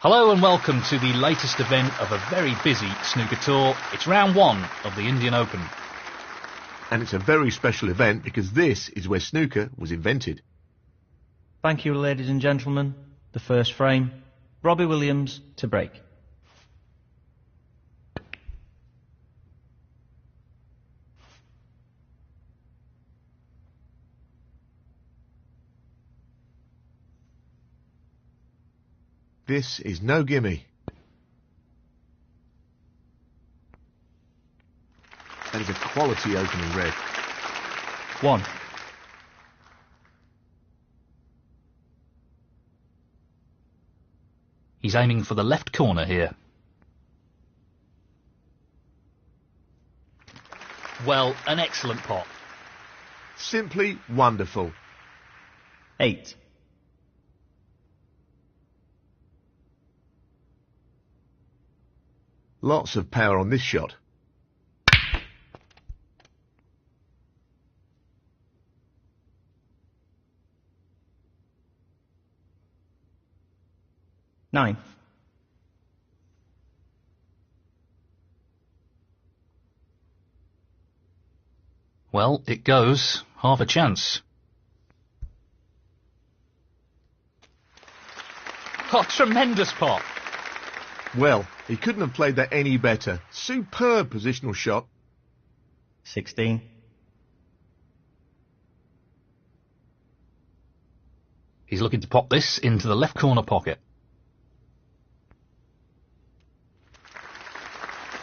Hello and welcome to the latest event of a very busy snooker tour. It's round one of the Indian Open. And it's a very special event because this is where snooker was invented. Thank you, ladies and gentlemen. The first frame, Robbie Williams to break. This is no gimme. That is a quality opening red. 1. He's aiming for the left corner here. Well, an excellent pot. Simply wonderful. 8. Lots of power on this shot. Nine. Well, it goes. Half a chance. Oh, tremendous pot. Well, he couldn't have played that any better. Superb positional shot. 16. He's looking to pop this into the left corner pocket.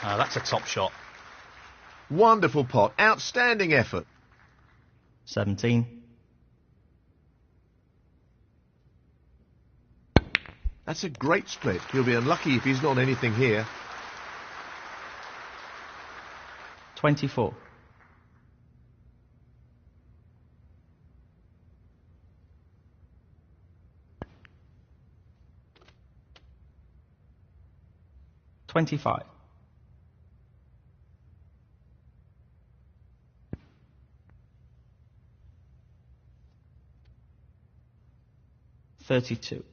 That's a top shot. Wonderful pot. Outstanding effort. 17. That's a great split. He'll be unlucky if he's not on anything here. 24. $25. 32.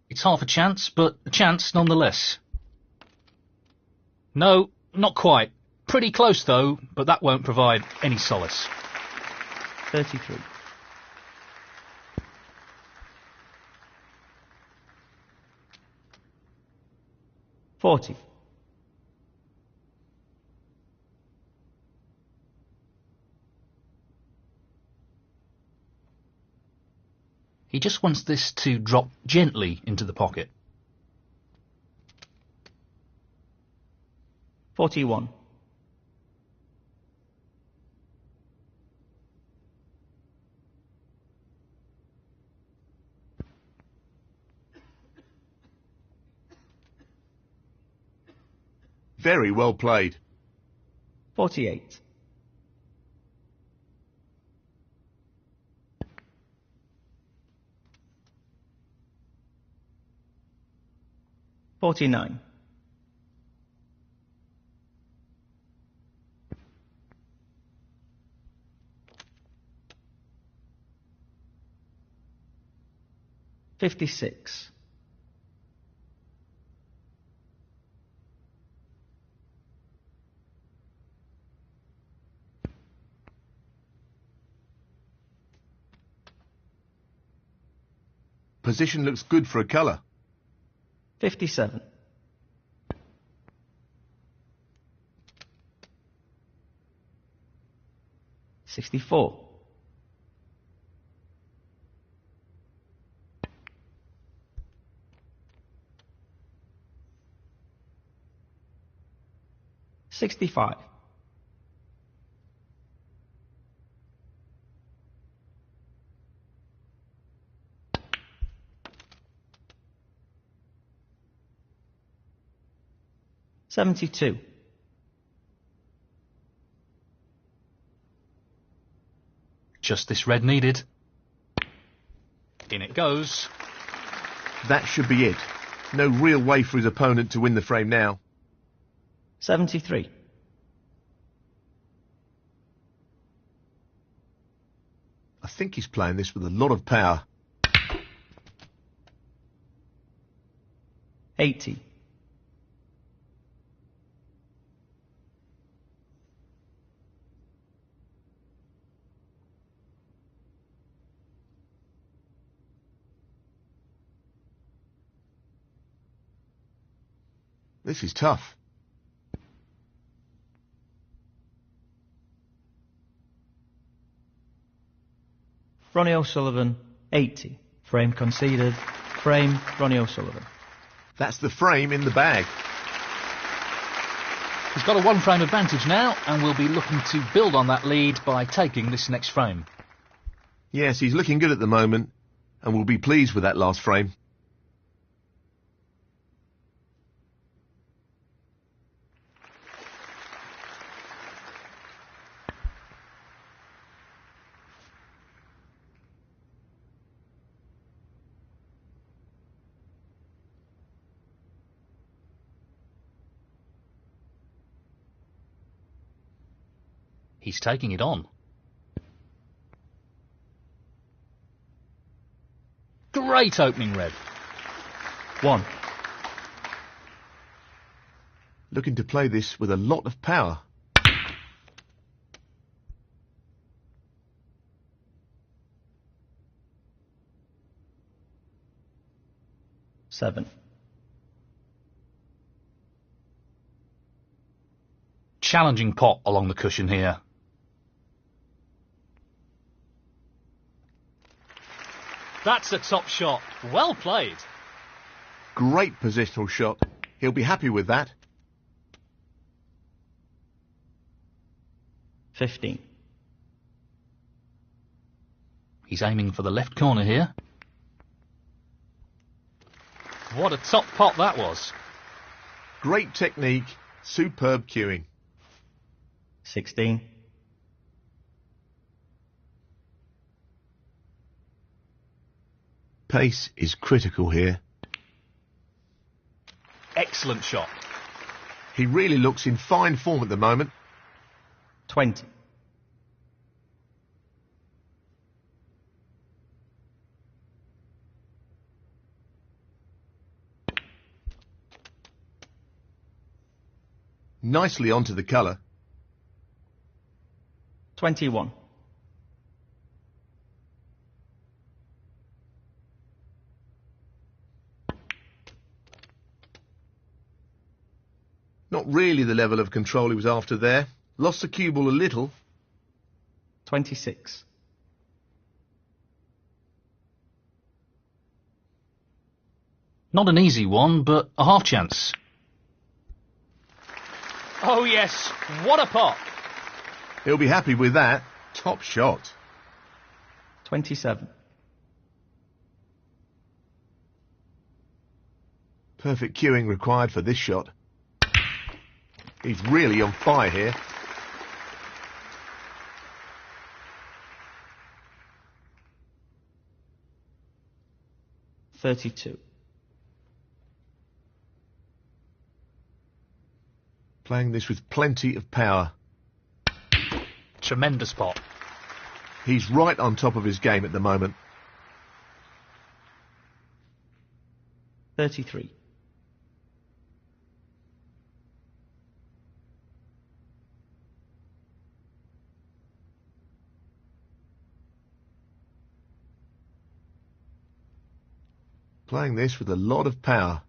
It's half a chance, but a chance nonetheless. No, not quite. Pretty close though, but that won't provide any solace. 33. 40. He just wants this to drop gently into the pocket. 41. 'Very well played. 48. 49. 56. 'Position looks good for a colour. 57. 64. 65. 72. Just this red needed. In it goes. That should be it. No real way for his opponent to win the frame now. 73. I think he's playing this with a lot of power. 80. This is tough. Ronnie O'Sullivan, 80. Frame conceded. Frame, Ronnie O'Sullivan. That's the frame in the bag. He's got a one-frame advantage now, and will be looking to build on that lead by taking this next frame. Yes, he's looking good at the moment, and will be pleased with that last frame. He's taking it on. Great opening red. 1. Looking to play this with a lot of power. Seven. Challenging pot along the cushion here. That's a top shot. Well played. Great positional shot. He'll be happy with that. 15. He's aiming for the left corner here. What a top pot that was. Great technique, superb cueing. 16. Pace is critical here. Excellent shot. He really looks in fine form at the moment. 20. Nicely onto the colour. 21. Not really the level of control he was after there. Lost the cue ball a little. 26. Not an easy one, but a half chance. Oh yes, what a pot. He'll be happy with that. Top shot. 27. Perfect cueing required for this shot. He's really on fire here. .32. Playing this with plenty of power. Tremendous pot. He's right on top of his game at the moment. 33. Playing this with a lot of power.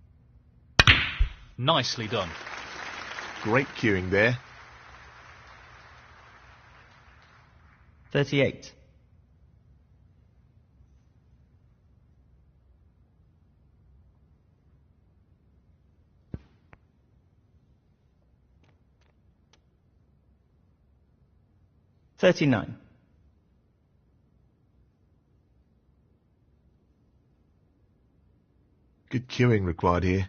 Nicely done. Great cueing there. 38. .39. Good cueing required here.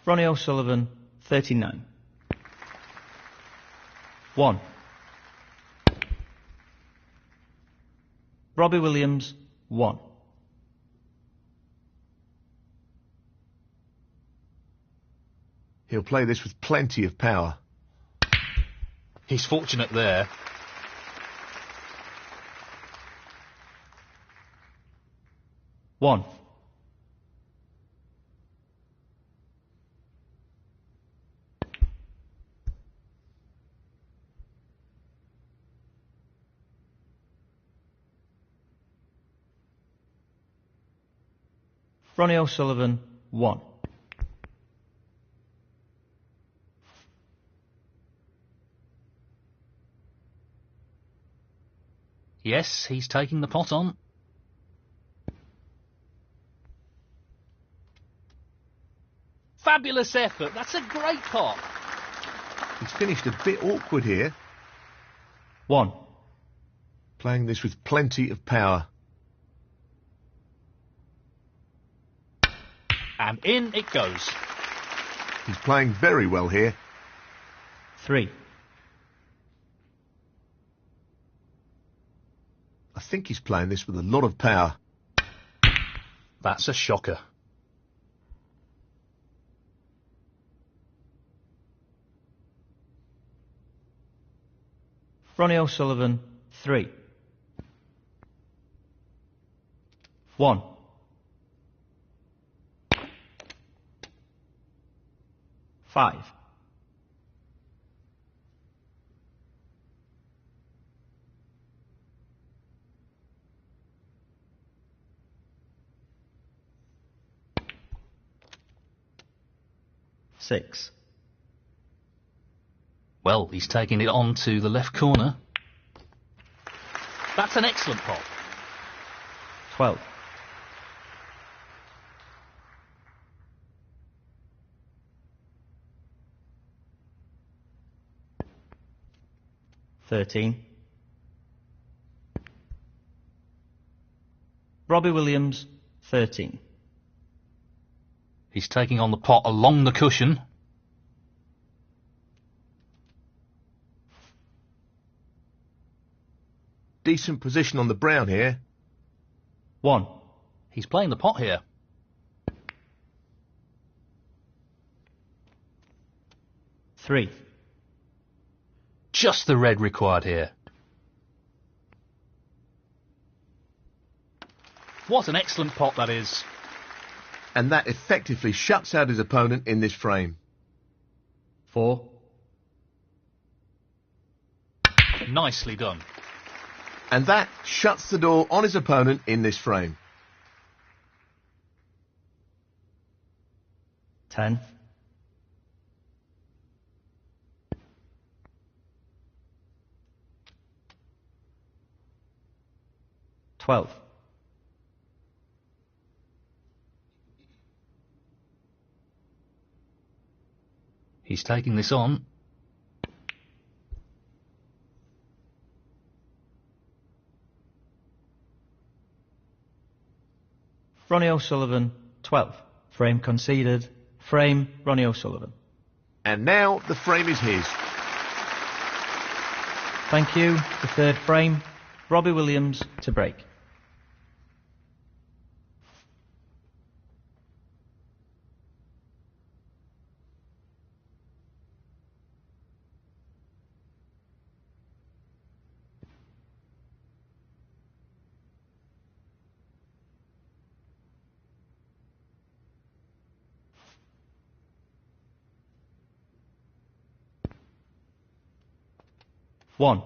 Ronnie O'Sullivan, 39. 1. Robbie Williams, 1. He'll play this with plenty of power. He's fortunate there. One. Ronnie O'Sullivan, 1. Yes, he's taking the pot on. Fabulous effort. That's a great pot. He's finished a bit awkward here. 1. Playing this with plenty of power. And in it goes. He's playing very well here. 3. I think he's playing this with a lot of power. That's a shocker. Ronnie O'Sullivan, 3. 1. Five. Six. Well, he's taking it on to the left corner. That's an excellent pot. 12. 13. Robbie Williams, 13. He's taking on the pot along the cushion. Decent position on the brown here. 1. He's playing the pot here. 3. Just the red required here. What an excellent pot that is. And that effectively shuts out his opponent in this frame. 4. Nicely done. And that shuts the door on his opponent in this frame. 10. 12. He's taking this on. Ronnie O'Sullivan, 12. Frame conceded. Frame, Ronnie O'Sullivan. And now the frame is his. Thank you. The third frame, Robbie Williams to break. One.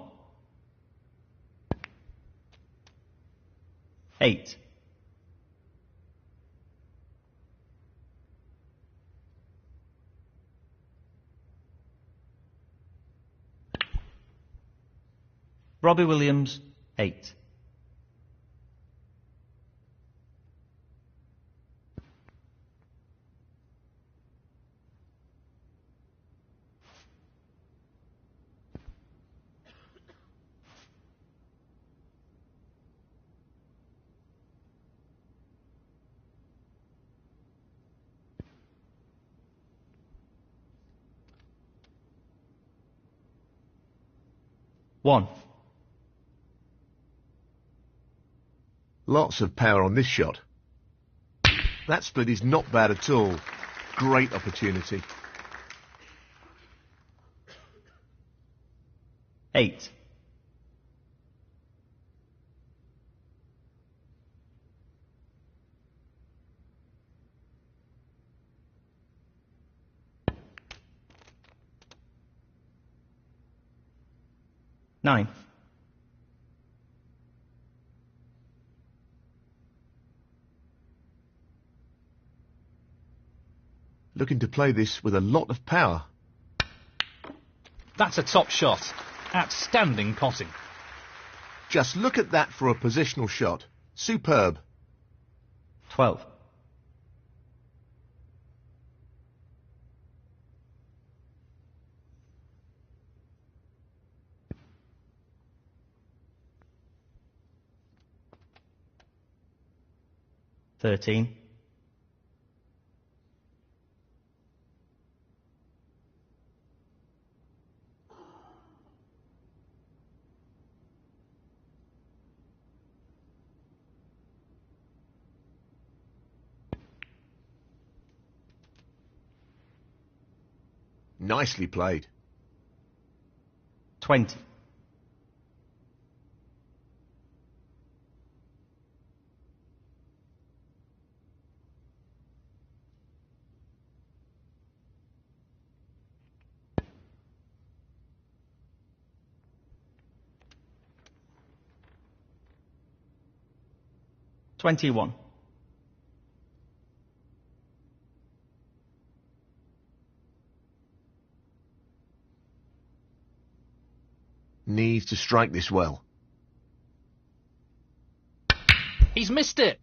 8. 'Robbie Williams, 8. 1. Lots of power on this shot. That split is not bad at all. Great opportunity. 8. Nine. Looking to play this with a lot of power. That's a top shot. Outstanding potting. Just look at that for a positional shot. Superb. 12. Thirteen. Nicely played. 20. $21. Needs to strike this well. He's missed it.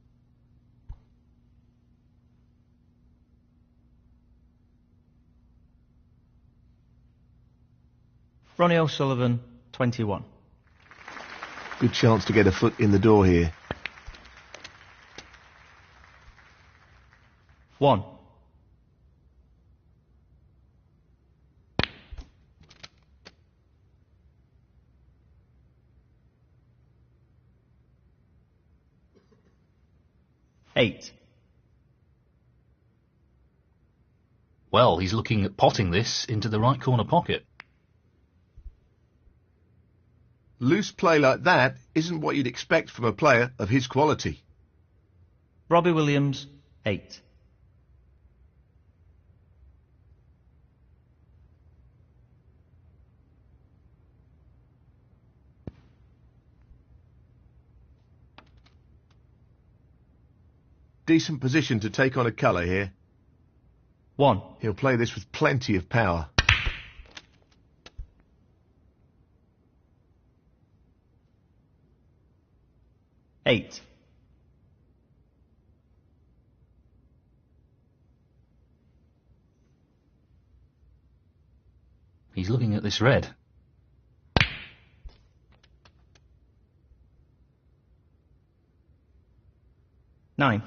Ronnie O'Sullivan, 21. Good chance to get a foot in the door here. 1. Eight. Well, he's looking at potting this into the right corner pocket. Loose play like that isn't what you'd expect from a player of his quality. Robbie Williams, 8. Decent position to take on a colour here. 1. He'll play this with plenty of power. Eight. He's looking at this red. 9.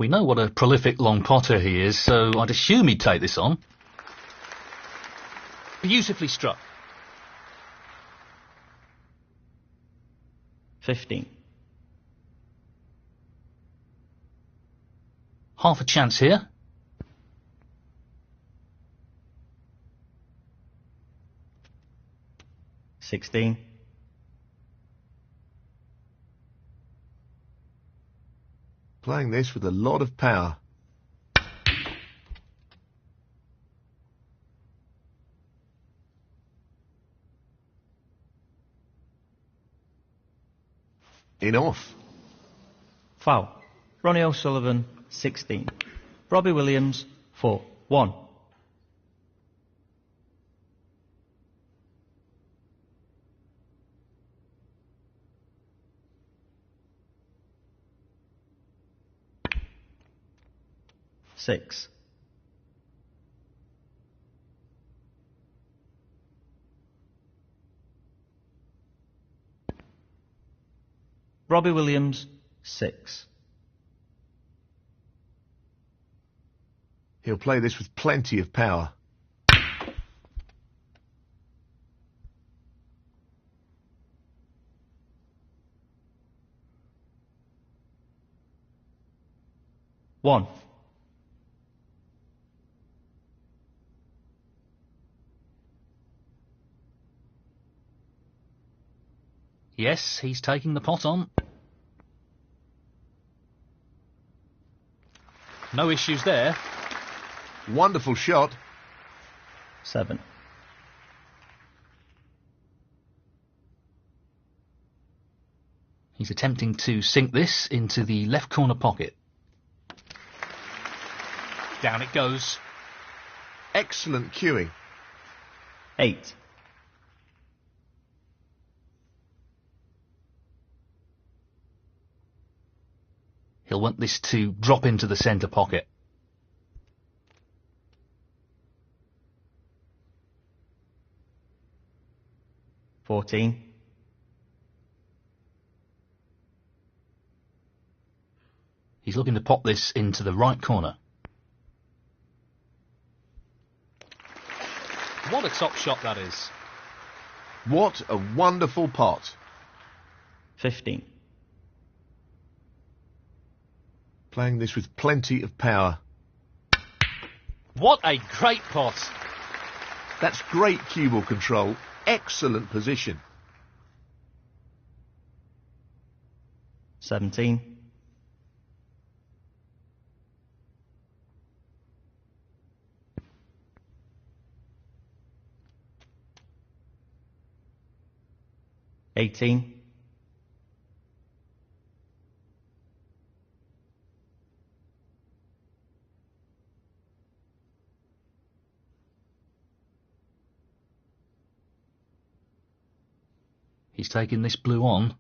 We know what a prolific long potter he is, so I'd assume he'd take this on. Beautifully struck. 15. Half a chance here. 16. Playing this with a lot of power. In off. Foul. Ronnie O'Sullivan, 16. Robbie Williams, 4. 1. Six. Robbie Williams, 6. He'll play this with plenty of power. One. Yes, he's taking the pot on. No issues there. Wonderful shot. 7. He's attempting to sink this into the left corner pocket. Down it goes. Excellent cueing. 8. He'll want this to drop into the centre pocket. $14. He's looking to pop this into the right corner. What a top shot that is. What a wonderful pot. 15. Playing this with plenty of power. What a great pot. That's great cue ball control. Excellent position. 17. $18. He's taking this blue on.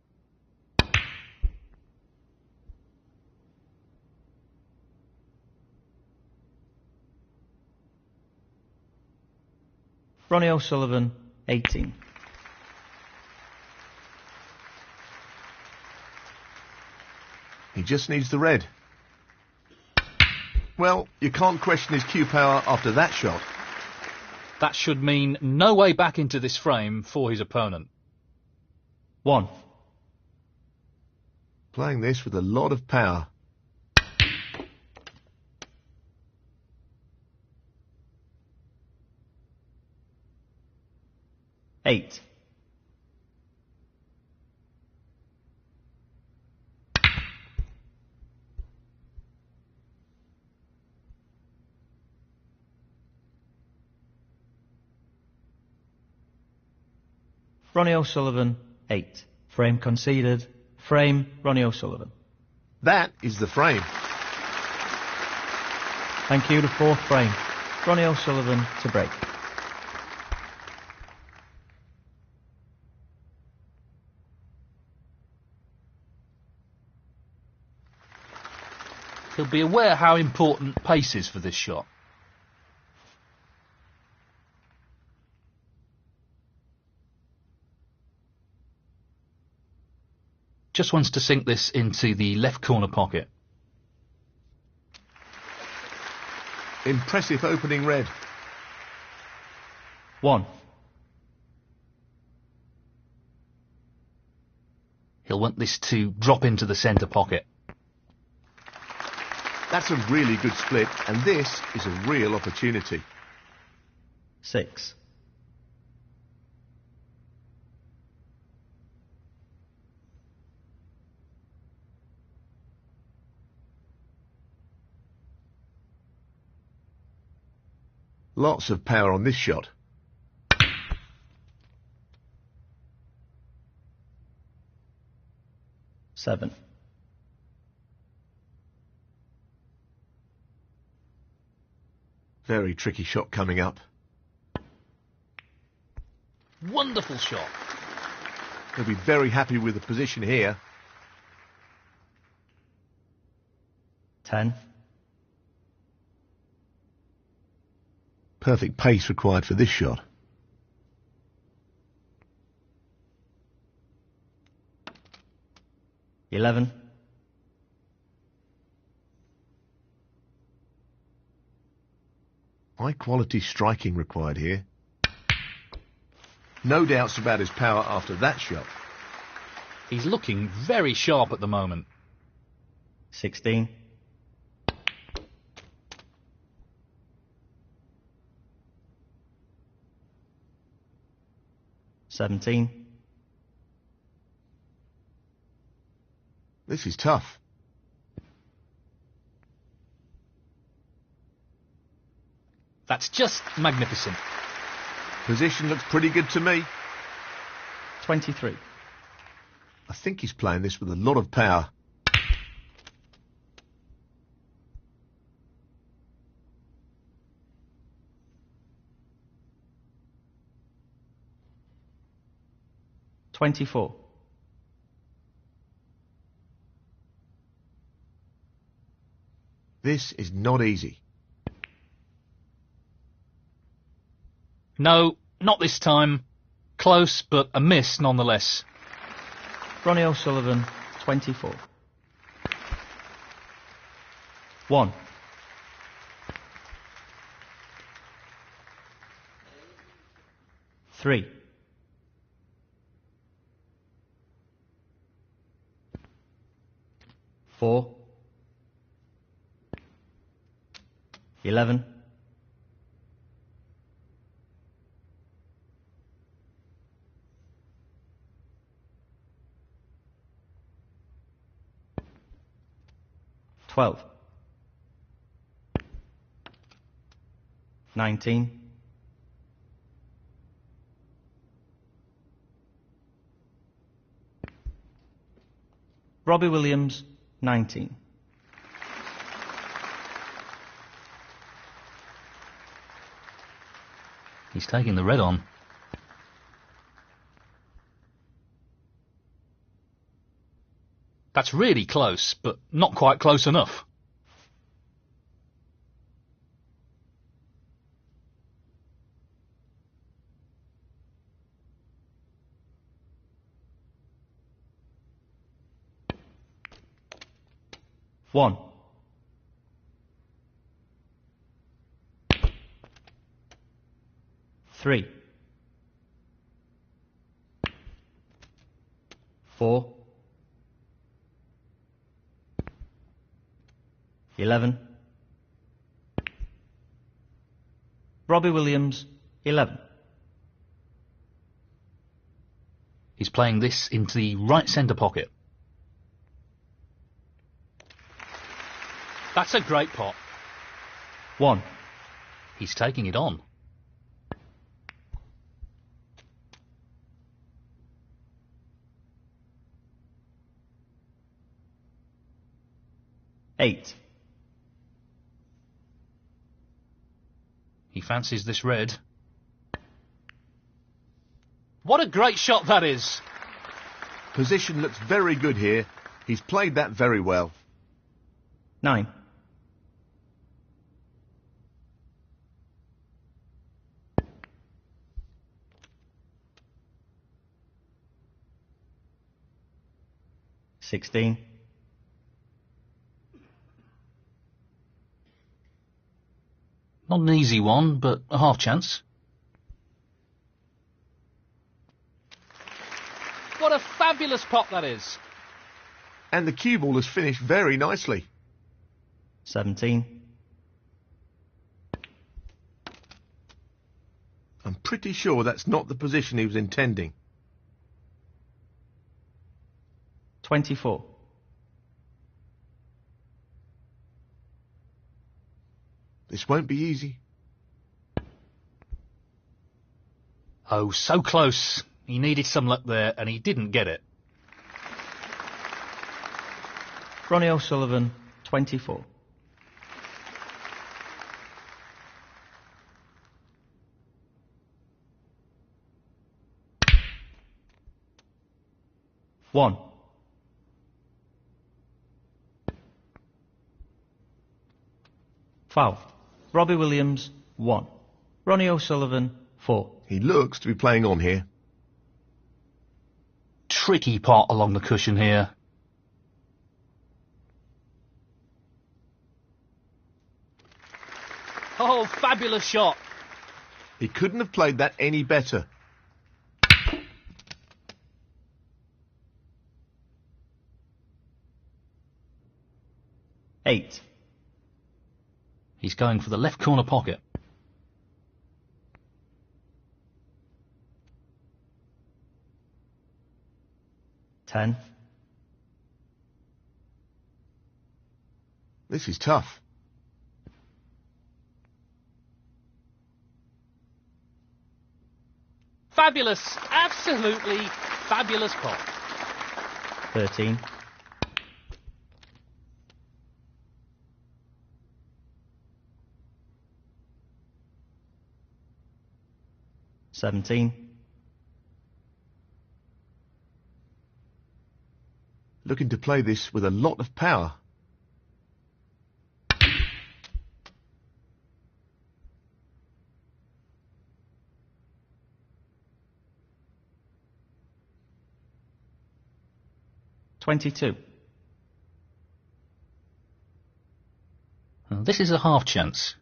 Ronnie O'Sullivan, 18. He just needs the red. Well, you can't question his cue power after that shot. That should mean no way back into this frame for his opponent. 1. Playing this with a lot of power. $8. Ronnie O'Sullivan, 8. Frame conceded. Frame, Ronnie O'Sullivan. That is the frame. Thank you, the 4th frame. Ronnie O'Sullivan to break. He'll be aware how important pace is for this shot. Just wants to sink this into the left corner pocket. Impressive opening red. 1. He'll want this to drop into the centre pocket. That's a really good split, and this is a real opportunity. 6. Lots of power on this shot. $7. Very tricky shot coming up. Wonderful shot. He'll be very happy with the position here. 10. Perfect pace required for this shot. $11. High quality striking required here. No doubts about his power after that shot. He's looking very sharp at the moment. 16. Seventeen. This is tough. That's just magnificent. Position looks pretty good to me. 23. I think he's playing this with a lot of power. $24. This is not easy. No, not this time. Close, but a miss nonetheless. Ronnie O'Sullivan, 24. 1. 3. 4. 11. 12. 19. 'Robbie Williams, 19. He's taking the red on. That's really close, but not quite close enough. One. 3. 4. 11. Robbie Williams, 11. He's playing this into the right centre pocket. That's a great pot. 1. He's taking it on. 8. He fancies this red. What a great shot that is! Position looks very good here. He's played that very well. 9. 16. 'Not an easy one, but a half chance. What a fabulous pot that is! And the cue ball has finished very nicely. 17. I'm pretty sure that's not the position he was intending. 24. This won't be easy. Oh, so close. He needed some luck there, and he didn't get it. Ronnie O'Sullivan, 24. One. Foul. Robbie Williams, 1. Ronnie O'Sullivan, 4. He looks to be playing on here. Tricky pot along the cushion here. Oh, fabulous shot. He couldn't have played that any better. Eight. He's going for the left corner pocket. 10. This is tough. Fabulous. Absolutely fabulous pot. 13. 17. Looking to play this with a lot of power. $22. Well, this is a half chance.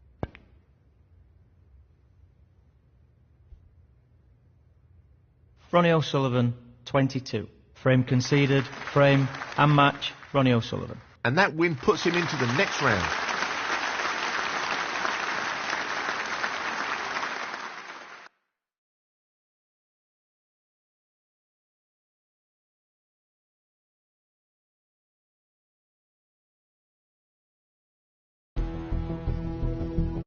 Ronnie O'Sullivan, 22. Frame conceded, frame and match, Ronnie O'Sullivan. And that win puts him into the next round.